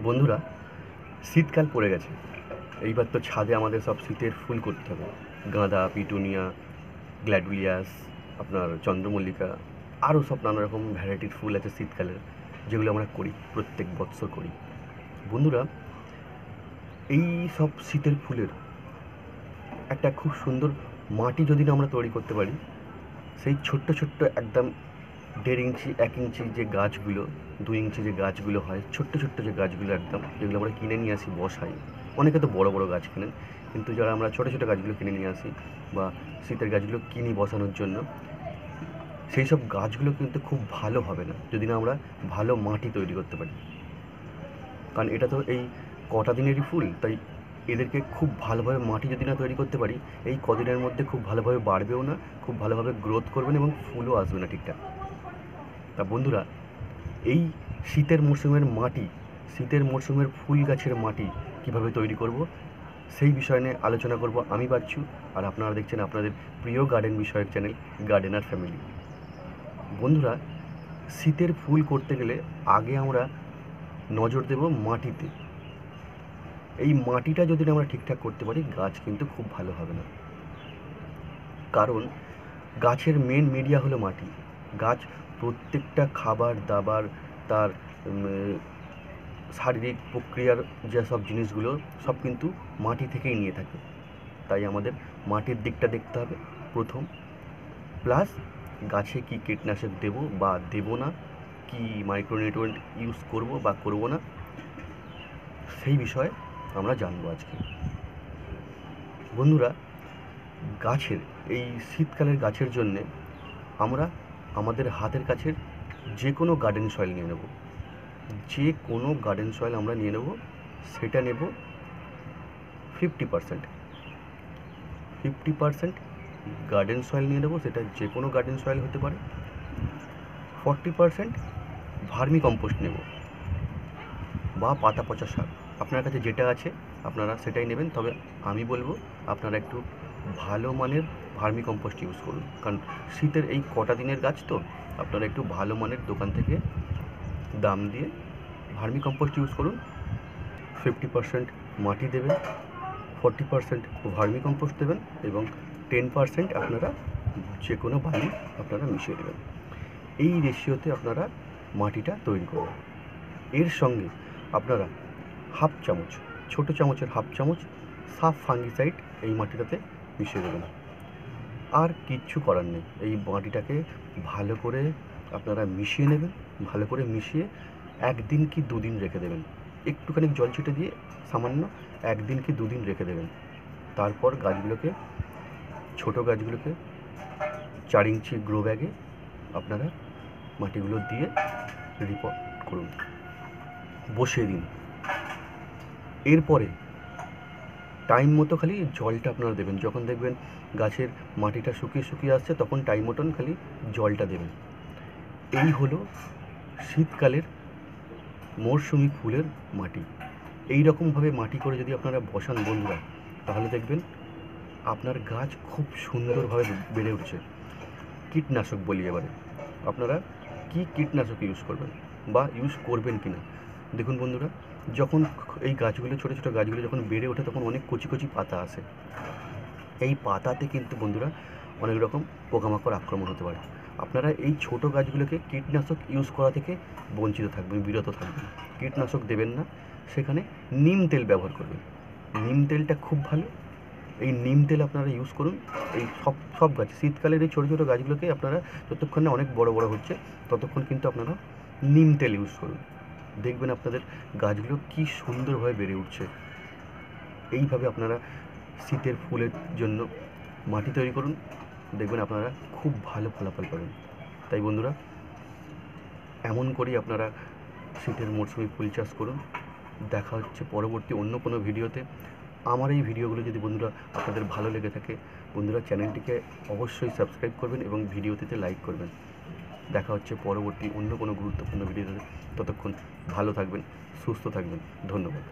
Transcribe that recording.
বন্ধুরা, শীতকাল পড়ে গেছে। এইবার তো ছাদে আমাদের সব শীতের ফুল করতে হবে। গাঁদা, পিটুনিয়া, গ্ল্যাডুলিয়াস, আপনার চন্দ্রমল্লিকা, আরও সব নানা রকম ভ্যারাইটির ফুল আছে শীতকালের, যেগুলো আমরা করি, প্রত্যেক বৎসর করি। বন্ধুরা, এই সব শীতের ফুলের একটা খুব সুন্দর মাটি যদি না আমরা তৈরি করতে পারি, সেই ছোট্ট ছোট্ট একদম 1.5 ইঞ্চি 1 ইঞ্চি যে গাছগুলো, 2 ইঞ্চি যে গাছগুলো হয়, ছোট্ট ছোট্ট যে গাছগুলো একদম, যেগুলো আমরা কিনে নিয়ে আসি বসাই। অনেকে তো বড় বড় গাছ কেনেন, কিন্তু যারা আমরা ছোটো ছোটো গাছগুলো কিনে নিয়ে আসি বা শীতের গাছগুলো কিনি বসানোর জন্য, সেই সব গাছগুলো কিন্তু খুব ভালো হবে না যদি না আমরা ভালো মাটি তৈরি করতে পারি। কারণ এটা তো এই কটা দিনেরই ফুল, তাই এদেরকে খুব ভালোভাবে মাটি যদি না তৈরি করতে পারি, এই কদিনের মধ্যে খুব ভালোভাবে বাড়বেও না, খুব ভালোভাবে গ্রোথ করবে না এবং ফুলও আসবে না ঠিকঠাক। তা বন্ধুরা, এই শীতের মরশুমের মাটি, শীতের মরশুমের ফুল গাছের মাটি কীভাবে তৈরি করব, সেই বিষয় নিয়ে আলোচনা করব আমি বাচ্চু, আর আপনারা দেখছেন আপনাদের প্রিয় গার্ডেন বিষয়ক চ্যানেল গার্ডেনার ফ্যামিলি। বন্ধুরা, শীতের ফুল করতে গেলে আগে আমরা নজর দেব মাটিতে। এই মাটিটা যদি আমরা ঠিকঠাক করতে পারি, গাছ কিন্তু খুব ভালো হবে না। কারণ গাছের মেন মিডিয়া হলো মাটি। গাছ প্রত্যেকটা খাবার দাবার, তার শারীরিক প্রক্রিয়ার যেসব জিনিসগুলো সব কিন্তু মাটি থেকেই নিয়ে থাকে। তাই আমাদের মাটির দিকটা দেখতে হবে প্রথম, প্লাস গাছে কী কীটনাশক দেব বা দেব না, কী মাইক্রোনিউট্রিয়েন্ট ইউজ করব বা করব না, সেই বিষয়ে আমরা জানবো আজকে। বন্ধুরা, গাছের এই শীতকালের গাছের জন্যে আমরা আমাদের হাতের কাছের যে কোনো গার্ডেন সয়েল নিয়ে নেব। যে কোনো গার্ডেন সয়েল আমরা নিয়ে নেব, সেটা নেব 50%। 50% গার্ডেন সয়েল নিয়ে নেব, সেটা যে কোনো গার্ডেন সয়েল হতে পারে। 40% ভার্মি কম্পোস্ট নেব বা পাতা পচা সার। আপনার কাছে যেটা আছে আপনারা সেটাই নেবেন, তবে আমি বলবো আপনারা একটু ভালো মানের ভার্মি কম্পোস্ট ইউজ করুন। কারণ শীতের এই কটা দিনের গাছ তো, আপনারা একটু ভালো মানের দোকান থেকে দাম দিয়ে ভার্মি কম্পোস্ট ইউজ করুন। 50% মাটি দেবেন, 40% ভার্মি কম্পোস্ট দেবেন এবং 10% আপনারা যে কোনো বালি আপনারা মিশিয়ে দেবেন। এই রেশিওতে আপনারা মাটিটা তৈরি করবেন। এর সঙ্গে আপনারা হাফ চামচ, ছোটো চামচের হাফ চামচ সাফ ফাঙ্গিসাইড এই মাটিটাতে মিশিয়ে দেবেন। আর কিচ্ছু করার নেই, এই মাটিটাকে ভালো করে আপনারা মিশিয়ে নেবেন। ভালো করে মিশিয়ে 1 দিন কি 2 দিন রেখে দেবেন। একটুখানি জল ছিটে দিয়ে সামান্য 1 দিন কি 2 দিন রেখে দেবেন। তারপর গাছগুলোকে, ছোটো গাছগুলোকে 4 ইঞ্চি গ্রো ব্যাগে আপনারা মাটিগুলো দিয়ে রিপোর্ট করুন, বসিয়ে দিন। এরপরে টাইম মতো খালি জলটা আপনারা দেবেন। যখন দেখবেন গাছের মাটিটা শুকিয়ে শুকিয়ে আসছে, তখন টাইম মতন খালি জলটা দেবেন। এই হলো শীতকালের মরশুমি ফুলের মাটি। এই রকমভাবে মাটি করে যদি আপনারা বসান বন্ধুরা, তাহলে দেখবেন আপনার গাছ খুব সুন্দরভাবে বেড়ে উঠছে। কীটনাশক বলি এবারে, আপনারা কি কীটনাশক ইউজ করবেন বা ইউজ করবেন কি না। দেখুন বন্ধুরা, যখন এই গাছগুলো, ছোটো ছোটো গাছগুলো যখন বেড়ে ওঠে, তখন অনেক কচি কচি পাতা আসে। এই পাতাতে কিন্তু বন্ধুরা অনেক রকম পোকামাকড় আক্রমণ হতে পারে। আপনারা এই ছোটো গাছগুলোকে কীটনাশক ইউজ করা থেকে বঞ্চিত থাকবেন, বিরত থাকবেন। কীটনাশক দেবেন না, সেখানে নিম তেল ব্যবহার করবেন। নিম তেলটা খুব ভালো, এই নিম তেল আপনারা ইউজ করুন। এই সব গাছ, শীতকালের এই ছোটো ছোটো গাছগুলোকে আপনারা যতক্ষণ না অনেক বড় বড় হচ্ছে, ততক্ষণ কিন্তু আপনারা নিম তেল ইউজ করুন। দেখবেন আপনাদের গাছগুলো কি সুন্দরভাবে বেড়ে উঠছে। এইভাবে আপনারা শীতের ফুলের জন্য মাটি তৈরি করুন, দেখবেন আপনারা খুব ভালো ফলাফল পাবেন। তাই বন্ধুরা, এমন করেই আপনারা শীতের মরশুমে ফুল চাষ করুন। দেখা হচ্ছে পরবর্তী অন্য কোনো ভিডিওতে। আমার এই ভিডিওগুলো যদি বন্ধুরা আপনাদের ভালো লেগে থাকে, বন্ধুরা চ্যানেলটিকে অবশ্যই সাবস্ক্রাইব করবেন এবং ভিডিওটিতে লাইক করবেন। দেখা হচ্ছে পরবর্তী অন্য কোনো গুরুত্বপূর্ণ ভিডিওতে। ততক্ষণ ভালো থাকবেন, সুস্থ থাকবেন। ধন্যবাদ।